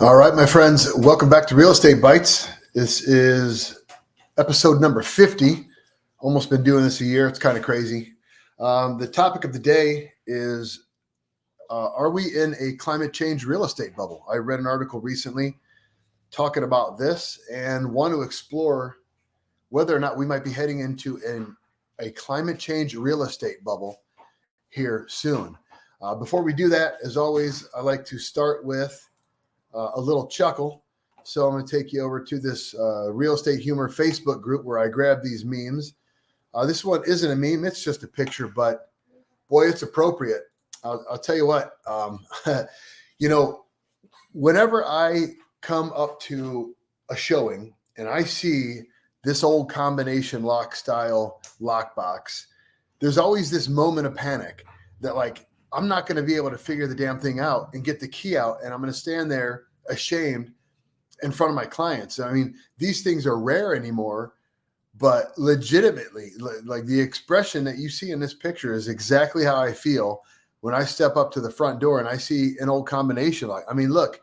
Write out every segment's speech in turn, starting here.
All right, my friends, welcome back to Real Estate Bites. This is episode number 50. Almost been doing this a year. It's kind of crazy. The topic of the day is, are we in a climate change real estate bubble? I read an article recently talking about this and want to explore whether or not we might be heading into a climate change real estate bubble here soon. Before we do that, as always, I like to start with a little chuckle. So I'm going to take you over to this Real Estate Humor Facebook group where I grab these memes. This one isn't a meme. It's just a picture, but boy, it's appropriate. I'll tell you what, whenever I come up to a showing and I see this old combination lock style lockbox, there's always this moment of panic that I'm not going to be able to figure the damn thing out and get the key out. And I'm going to stand there ashamed in front of my clients. I mean, these things are rare anymore, but legitimately, like the expression that you see in this picture is exactly how I feel when I step up to the front door and I see an old combination lock. I mean, look,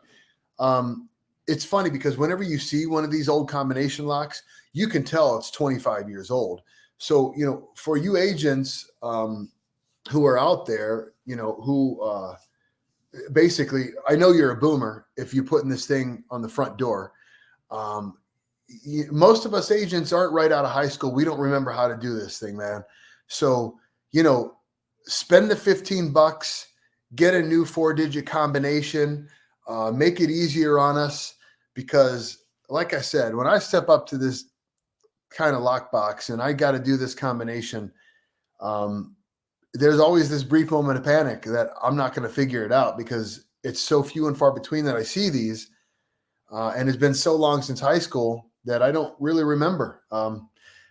it's funny because whenever you see one of these old combination locks, you can tell it's 25 years old. So, for you agents, who are out there, who basically, I know you're a boomer if you're putting this thing on the front door. Most of us agents aren't right out of high school. We don't remember how to do this thing, man. So, spend the $15, get a new 4-digit combination, make it easier on us. Because like I said, when I step up to this kind of lockbox and I got to do this combination, there's always this brief moment of panic that I'm not going to figure it out because it's so few and far between that I see these. And it's been so long since high school that I don't really remember.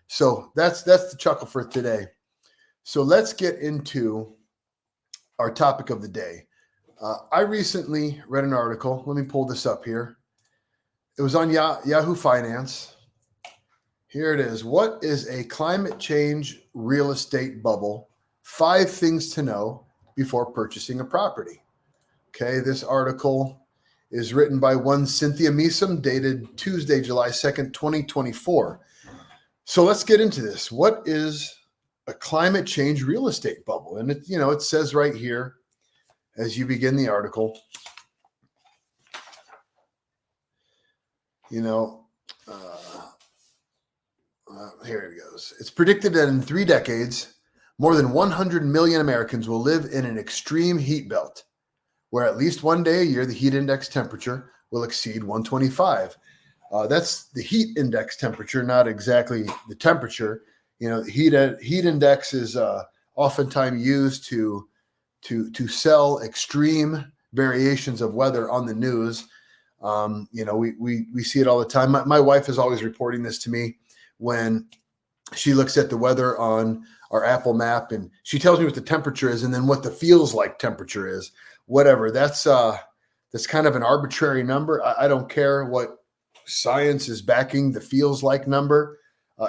So that's the chuckle for today. So let's get into our topic of the day. I recently read an article. Let me pull this up here. It was on Yahoo Finance. Here it is. What is a climate change real estate bubble? 5 things to know before purchasing a property. Okay, this article is written by one Cynthia Measom, dated Tuesday, July 2nd, 2024. So let's get into this. What is a climate change real estate bubble? And it says right here as you begin the article, here it goes. It's predicted that in 3 decades, more than 100 million Americans will live in an extreme heat belt, where at least one day a year, the heat index temperature will exceed 125. That's the heat index temperature, not exactly the temperature. Heat index is oftentimes used to sell extreme variations of weather on the news. We see it all the time. My wife is always reporting this to me when she looks at the weather on our Apple map, and she tells me what the temperature is and then what the feels like temperature is. Whatever. That's kind of an arbitrary number. I don't care what science is backing the feels like number.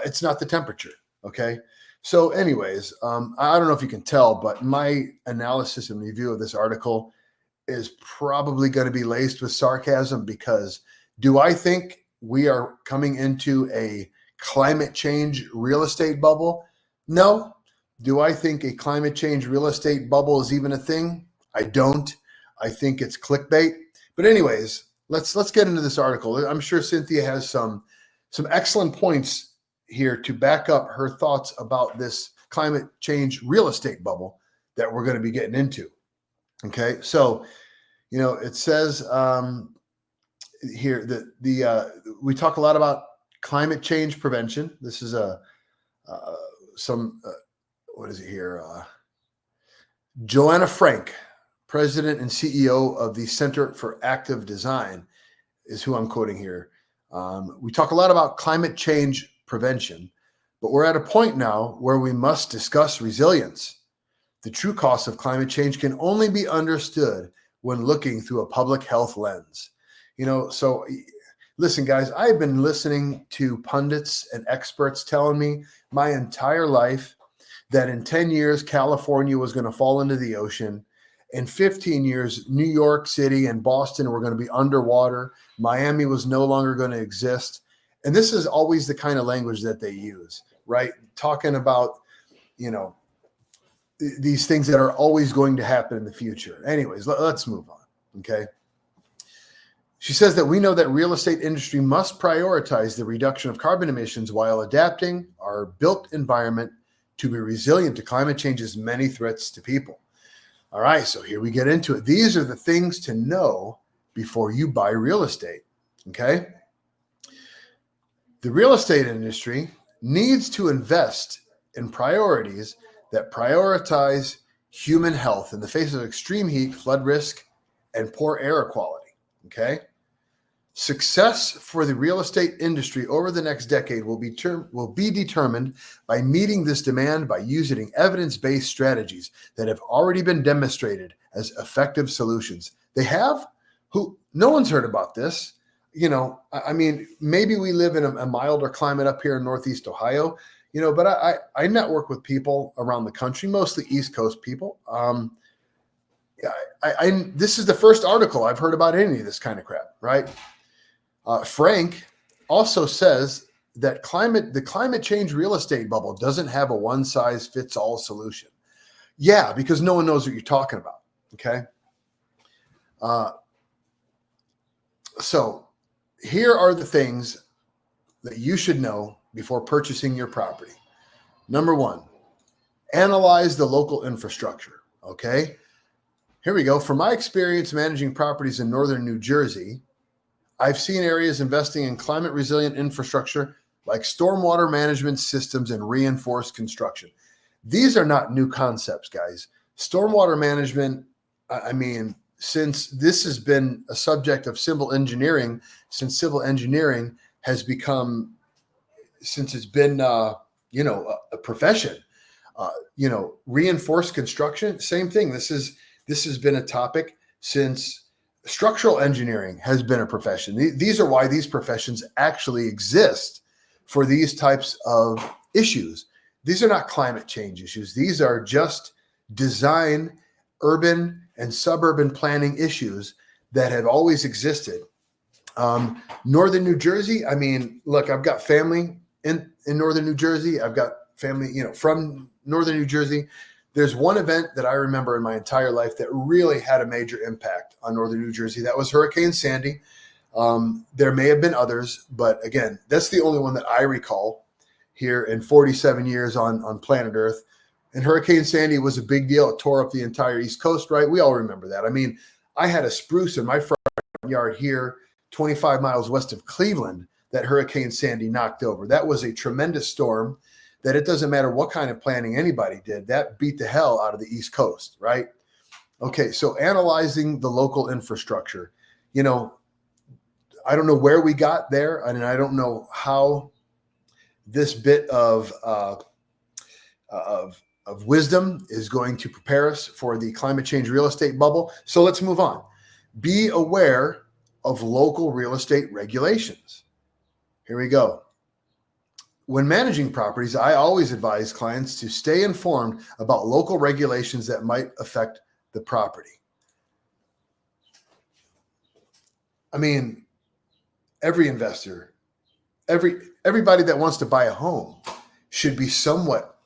It's not the temperature. Okay. So anyways, I don't know if you can tell, but my analysis and review of this article is probably going to be laced with sarcasm, because do I think we are coming into a climate change real estate bubble? No. Do I think a climate change real estate bubble is even a thing? I don't. I think it's clickbait. But anyways, let's get into this article. I'm sure Cynthia has some excellent points here to back up her thoughts about this climate change real estate bubble that we're going to be getting into. Okay, so it says here that we talk a lot about climate change prevention. This is what is it here? Joanna Frank, President and CEO of the Center for Active Design, is who I'm quoting here. We talk a lot about climate change prevention, but we're at a point now where we must discuss resilience. The true cost of climate change can only be understood when looking through a public health lens. So listen, guys, I've been listening to pundits and experts telling me my entire life that in 10 years, California was going to fall into the ocean In 15 years, New York City and Boston were going to be underwater. Miami was no longer going to exist. And this is always the kind of language that they use, right? Talking about, you know, these things that are always going to happen in the future. Anyways, let's move on. Okay. She says that we know that real estate industry must prioritize the reduction of carbon emissions while adapting our built environment to be resilient to climate change's many threats to people. All right, so here we get into it. These are the things to know before you buy real estate, okay? The real estate industry needs to invest in priorities that prioritize human health in the face of extreme heat, flood risk, and poor air quality, okay? Success for the real estate industry over the next decade will be determined by meeting this demand by using evidence-based strategies that have already been demonstrated as effective solutions. They have? No one's heard about this. You know, I mean, maybe we live in a milder climate up here in Northeast Ohio, you know, but I network with people around the country, mostly East Coast people. This is the first article I've heard about any of this kind of crap, right? Frank also says that the climate change real estate bubble doesn't have a one-size-fits-all solution. Yeah, because no one knows what you're talking about, okay? So here are the things that you should know before purchasing your property. Number one, analyze the local infrastructure, okay? Here we go. From my experience managing properties in northern New Jersey, I've seen areas investing in climate resilient infrastructure like stormwater management systems and reinforced construction. These are not new concepts, guys. Stormwater management, I mean, since this has been a subject of civil engineering, since civil engineering has become, since it's been, you know, a profession, you know, reinforced construction, same thing. This has been a topic since structural engineering has been a profession. These are why these professions actually exist, for these types of issues. These are not climate change issues. These are just design, urban and suburban planning issues that have always existed. Northern New Jersey, I mean, look, I've got family in Northern New Jersey. I've got family, you know, from Northern New Jersey. There's one event that I remember in my entire life that really had a major impact on Northern New Jersey. That was Hurricane Sandy. There may have been others, but again, that's the only one that I recall here in 47 years on planet Earth. And Hurricane Sandy was a big deal. It tore up the entire East Coast, right? We all remember that. I mean, I had a spruce in my front yard here, 25 miles west of Cleveland, that Hurricane Sandy knocked over. That was a tremendous storm that it doesn't matter what kind of planning anybody did, that beat the hell out of the East Coast, right? Okay, so analyzing the local infrastructure. You know, I don't know where we got there, and I don't know how this bit of wisdom is going to prepare us for the climate change real estate bubble. So let's move on. Be aware of local real estate regulations. Here we go. When managing properties, I always advise clients to stay informed about local regulations that might affect the property. I mean, every investor, everybody that wants to buy a home should be somewhat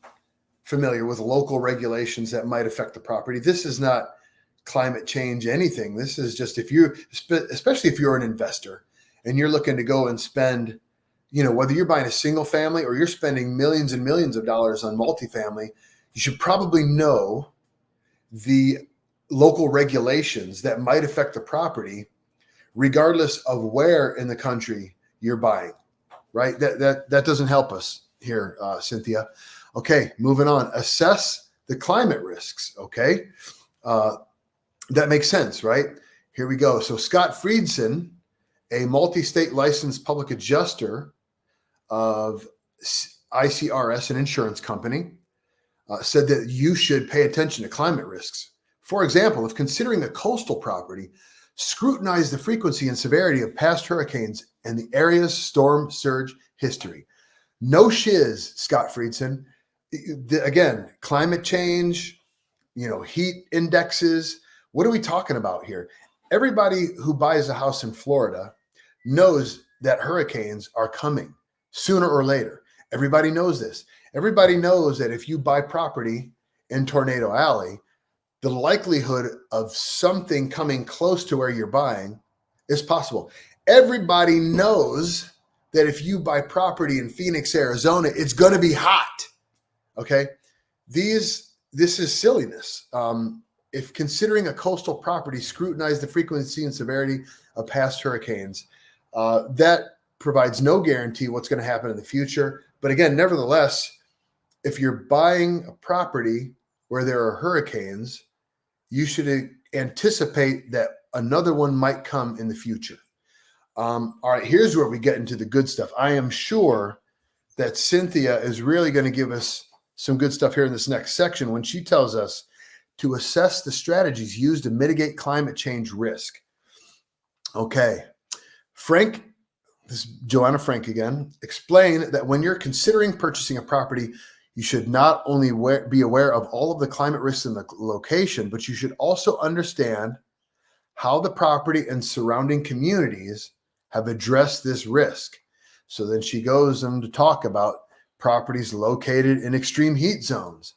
familiar with local regulations that might affect the property. This is not climate change anything. This is just, especially if you're an investor and you're looking to go and spend, you know, whether you're buying a single family or you're spending millions and millions of dollars on multifamily, you should probably know the local regulations that might affect the property, regardless of where in the country you're buying, right? That doesn't help us here, Cynthia. Okay, moving on. Assess the climate risks, okay? That makes sense, right? Here we go. So Scott Friedson, a multi-state licensed public adjuster of ICRS, an insurance company, said that you should pay attention to climate risks. For example, if considering a coastal property, scrutinize the frequency and severity of past hurricanes and the area's storm surge history. No shiz, Scott Friedson. Again, climate change, you know, heat indexes, What are we talking about here? Everybody who buys a house in Florida knows that hurricanes are coming sooner or later. Everybody knows this. Everybody knows that if you buy property in Tornado Alley, the likelihood of something coming close to where you're buying is possible. Everybody knows that if you buy property in Phoenix, Arizona, it's going to be hot. Okay. This is silliness. If considering a coastal property, scrutinize the frequency and severity of past hurricanes. That provides no guarantee what's going to happen in the future. But again, nevertheless, if you're buying a property where there are hurricanes, you should anticipate that another one might come in the future. All right, here's where we get into the good stuff. I am sure that Cynthia is really going to give us some good stuff here in this next section when she tells us to assess the strategies used to mitigate climate change risk. Okay, Frank, this is Joanna Frank again, explain that when you're considering purchasing a property, you should not only be aware of all of the climate risks in the location, but you should also understand how the property and surrounding communities have addressed this risk. So then she goes on to talk about properties located in extreme heat zones.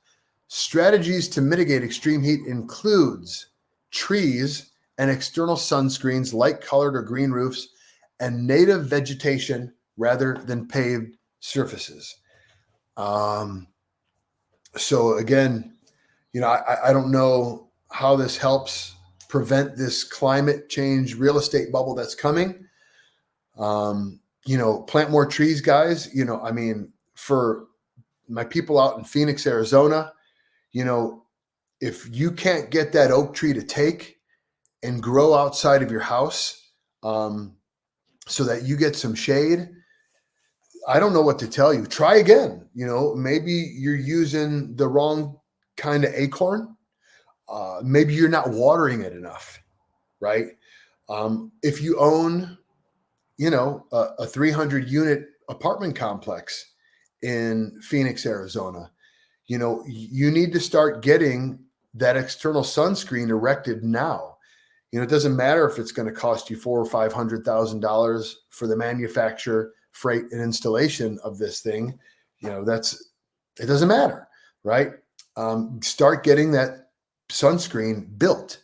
Strategies to mitigate extreme heat includes trees and external sunscreens, light-colored or green roofs, and native vegetation rather than paved surfaces. So again, I don't know how this helps prevent this climate change real estate bubble that's coming. Plant more trees, guys. For my people out in Phoenix, Arizona, if you can't get that oak tree to take and grow outside of your house, so that you get some shade, I don't know what to tell you. Try again. Maybe you're using the wrong kind of acorn. Maybe you're not watering it enough, right? If you own, a 300 unit apartment complex in Phoenix, Arizona, you need to start getting that external sunscreen erected now. It doesn't matter if it's going to cost you $400,000 or $500,000 for the manufacture, freight, and installation of this thing. It doesn't matter, right? Start getting that sunscreen built.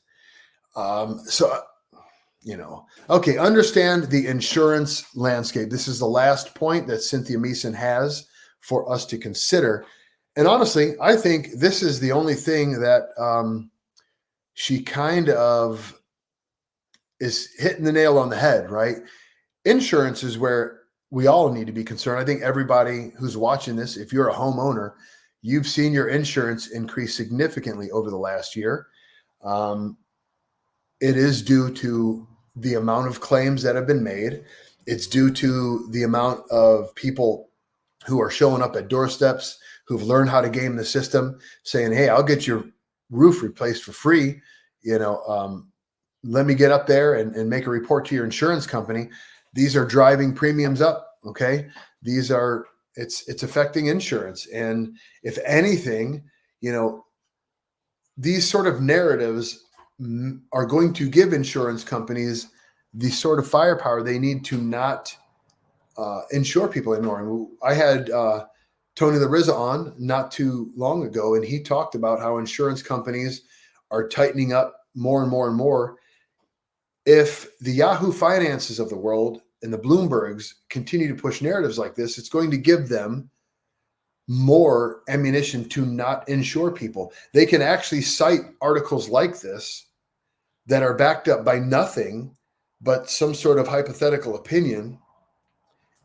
Okay, understand the insurance landscape. This is the last point that Cynthia Meason has for us to consider. And honestly, I think this is the only thing that she kind of is hitting the nail on the head, right? Insurance is where we all need to be concerned. I think everybody who's watching this, if you're a homeowner, you've seen your insurance increase significantly over the last year. It is due to the amount of claims that have been made. It's due to the amount of people who are showing up at doorsteps, who've learned how to game the system, saying, hey, I'll get your roof replaced for free. Let me get up there and make a report to your insurance company. These are driving premiums up. Okay. It's affecting insurance. And if anything, these sort of narratives are going to give insurance companies the sort of firepower they need to not insure people anymore. And I had Tony La Rizza on not too long ago, and he talked about how insurance companies are tightening up more and more and more. If the Yahoo Finances of the world and the Bloombergs continue to push narratives like this, it's going to give them more ammunition to not insure people. They can actually cite articles like this that are backed up by nothing but some sort of hypothetical opinion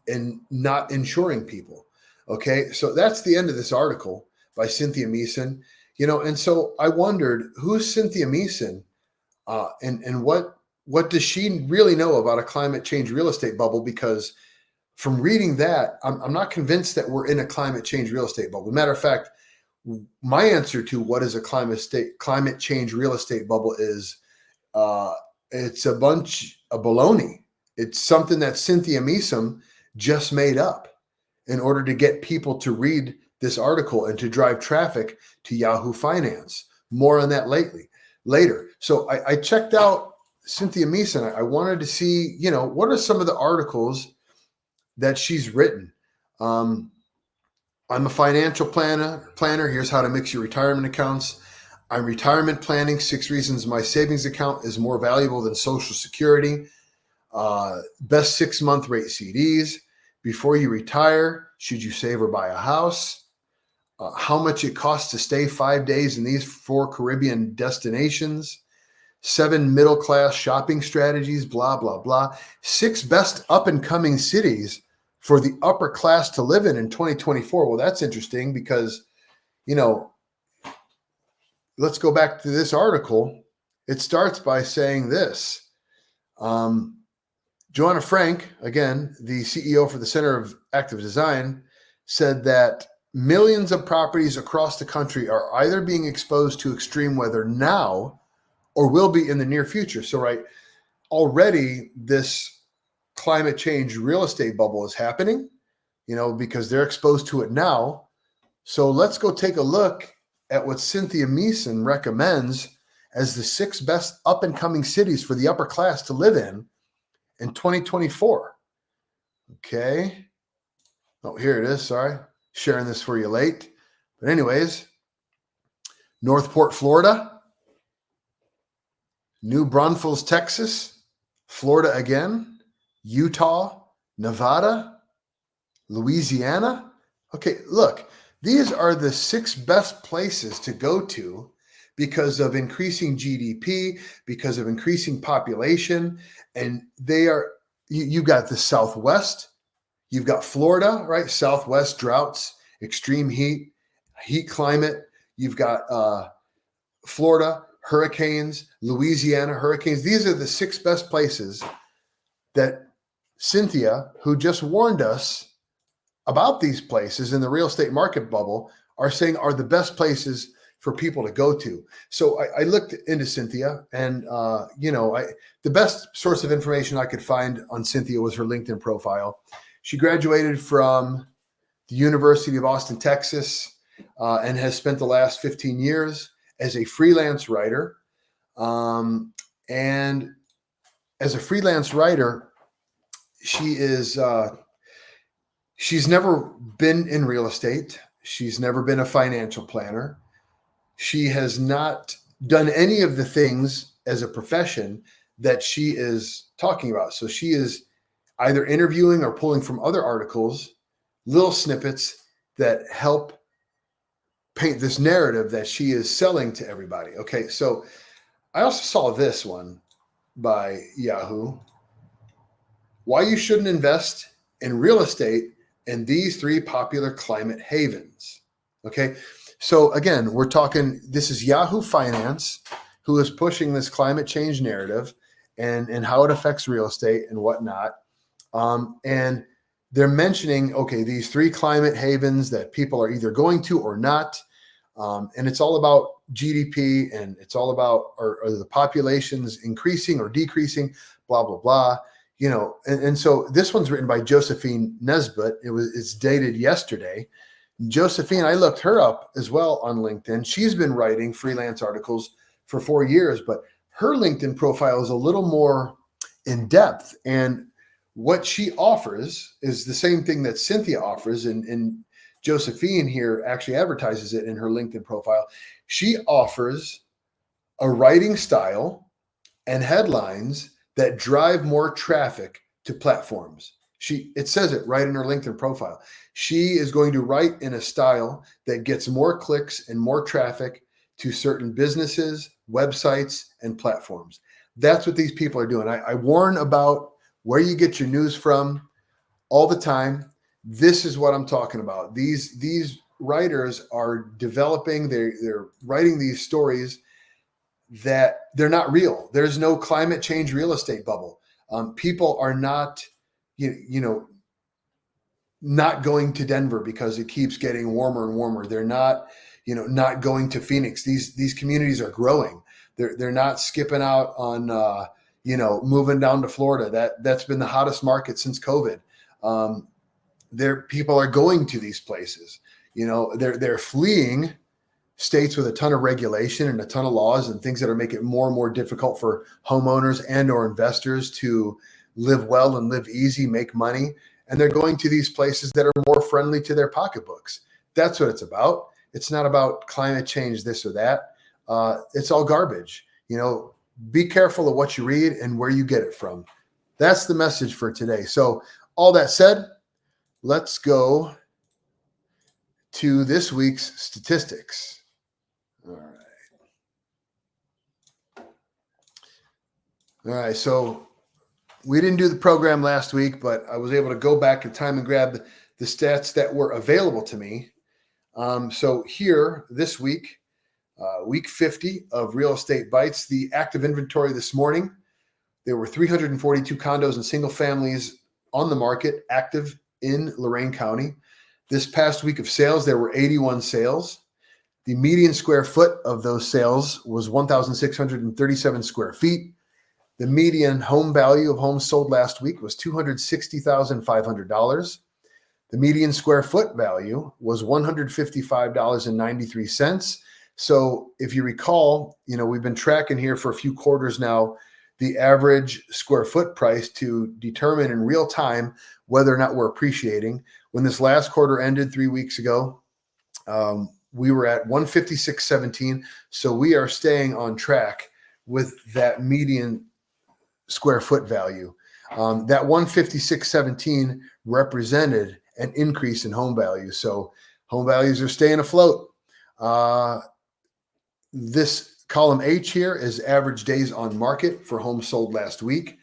and not insuring people. Okay, so that's the end of this article by Cynthia Meason. And so I wondered, who's Cynthia Meason, and what does she really know about a climate change real estate bubble? Because from reading that, I'm not convinced that we're in a climate change real estate bubble. Matter of fact, my answer to what is a climate change real estate bubble is it's a bunch of baloney. It's something that Cynthia Meason just made up in order to get people to read this article and to drive traffic to Yahoo Finance. More on that later. later. So I checked out Cynthia Meeson. I wanted to see, what are some of the articles that she's written. I'm a financial planner. Here's how to mix your retirement accounts. I'm retirement planning. 6 reasons my savings account is more valuable than Social Security. Best 6-month rate CDs. Before you retire, should you save or buy a house? How much it costs to stay 5 days in these 4 Caribbean destinations. 7 middle-class shopping strategies, blah, blah, blah. 6 best up-and-coming cities for the upper class to live in 2024. Well, that's interesting because, let's go back to this article. It starts by saying this. Joanna Frank, again, the CEO for the Center of Active Design, said that millions of properties across the country are either being exposed to extreme weather now or will be in the near future. So, right, already this climate change real estate bubble is happening, because they're exposed to it now. So let's go take a look at what Cynthia Meeson recommends as the 6 best up and coming cities for the upper class to live in 2024. Okay. Oh, here it is. Sorry. Sharing this for you late. But anyways, Northport, Florida, New Braunfels, Texas, Florida again, Utah, Nevada, Louisiana. Okay, look, these are the 6 best places to go to because of increasing GDP, because of increasing population. And you've got the Southwest, you've got Florida, right? Southwest droughts, extreme heat climate. You've got Florida, hurricanes, Louisiana, hurricanes. These are the 6 best places that Cynthia, who just warned us about these places in the real estate market bubble, are saying are the best places for people to go to. So I looked into Cynthia, and the best source of information I could find on Cynthia was her LinkedIn profile. She graduated from the University of Austin, Texas, and has spent the last 15 years as a freelance writer. And as a freelance writer, she's never been in real estate. She's never been a financial planner. She has not done any of the things as a profession that she is talking about. So she is either interviewing or pulling from other articles, little snippets that help paint this narrative that she is selling to everybody. Okay, so I also saw this one by Yahoo. Why you shouldn't invest in real estate in these 3 popular climate havens. Okay, so again, we're talking, this is Yahoo Finance, who is pushing this climate change narrative and how it affects real estate and whatnot. And they're mentioning, okay, these 3 climate havens that people are either going to or not. And it's all about GDP, and it's all about are the populations increasing or decreasing, blah, blah, blah. And so this one's written by Josephine Nesbitt. It's dated yesterday. Josephine, I looked her up as well on LinkedIn. She's been writing freelance articles for 4 years, but her LinkedIn profile is a little more in depth. And what she offers is the same thing that Cynthia offers. And Josephine here actually advertises it in her LinkedIn profile. She offers a writing style and headlines that drive more traffic to platforms. It says it right in her LinkedIn profile. She is going to write in a style that gets more clicks and more traffic to certain businesses, websites, and platforms. That's what these people are doing. I warn about where you get your news from all the time. This is what I'm talking about. These writers are developing, they're writing these stories that they're not real. There's no climate change real estate bubble. People are not, not going to Denver because it keeps getting warmer and warmer. They're not, not going to Phoenix. These communities are growing. They're not skipping out on, moving down to Florida. That's been the hottest market since COVID. People are going to these places. They're fleeing states with a ton of regulation and a ton of laws and things that are making it more and more difficult for homeowners and or investors to live well and live easy, make money. And they're going to these places that are more friendly to their pocketbooks. That's what it's about. It's not about climate change, this or that. It's all garbage. Be careful of what you read and where you get it from. That's the message for today. So all that said, let's go to this week's statistics. All right. So we didn't do the program last week, but I was able to go back in time and grab the stats that were available to me. So here this week, week 50 of Real Estate Bites, the active inventory this morning, there were 342 condos and single families on the market active in Lorain County. This past week of sales, there were 81 sales. The median square foot of those sales was 1,637 square feet. The median home value of homes sold last week was $260,500. The median square foot value was $155.93. So if you recall, we've been tracking here for a few quarters now, the average square foot price to determine in real time whether or not we're appreciating. When this last quarter ended 3 weeks ago, we were at 156.17. So we are staying on track with that median square foot value. That 156.17 represented an increase in home value. So home values are staying afloat. This column H here is average days on market for homes sold last week.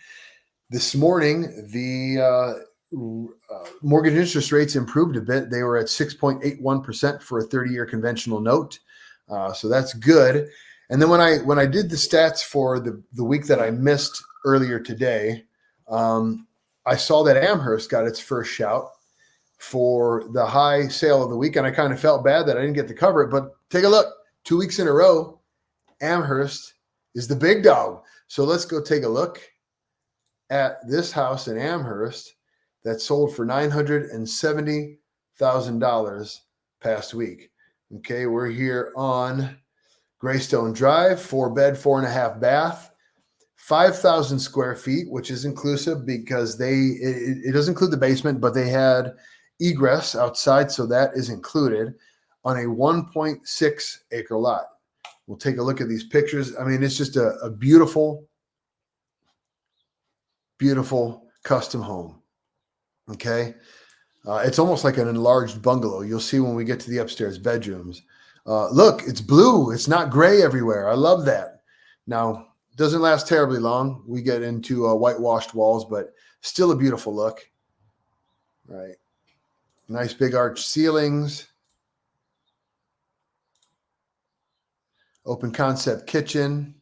This morning, the mortgage interest rates improved a bit. They were at 6.81% for a 30-year conventional note. So that's good. And then when I did the stats for the week that I missed earlier today, I saw that Amherst got its first shout for the high sale of the week. And I kind of felt bad that I didn't get to cover it, but take a look. 2 weeks in a row, Amherst is the big dog. So let's go take a look at this house in Amherst that sold for $970,000 past week. Okay, we're here on Greystone Drive, 4-bed, 4.5 bath, 5,000 square feet, which is inclusive because it doesn't include the basement, but they had egress outside, so that is included on a 1.6 acre lot. We'll take a look at these pictures. I mean, it's just a beautiful, beautiful custom home. Okay. It's almost like an enlarged bungalow. You'll see when we get to the upstairs bedrooms. Look, it's blue. It's not gray everywhere. I love that. Now, it doesn't last terribly long. We get into whitewashed walls, but still a beautiful look. Right. Nice big arched ceilings. Open concept kitchen.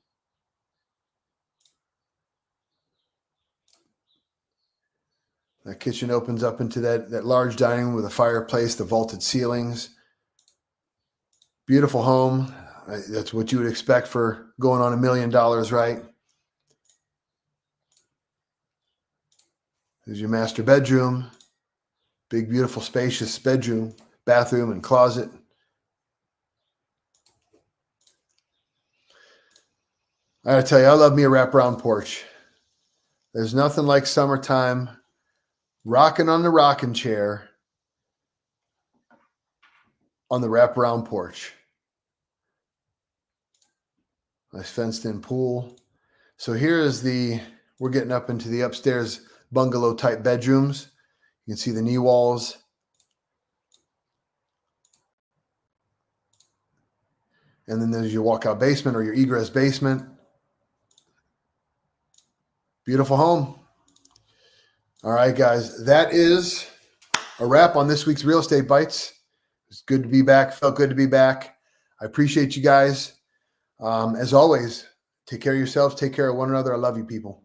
That kitchen opens up into that large dining room with a fireplace, the vaulted ceilings. Beautiful home. That's what you would expect for going on $1 million, right? There's your master bedroom. Big, beautiful, spacious bedroom, bathroom, and closet. I gotta tell you, I love me a wraparound porch. There's nothing like summertime, rocking on the rocking chair on the wraparound porch. Nice fenced in pool. So here is we're getting up into the upstairs bungalow type bedrooms. You can see the knee walls. And then there's your walkout basement or your egress basement. Beautiful home. All right, guys, that is a wrap on this week's Real Estate Bites. It's good to be back. Felt good to be back. I appreciate you guys. As always, take care of yourselves. Take care of one another. I love you, people.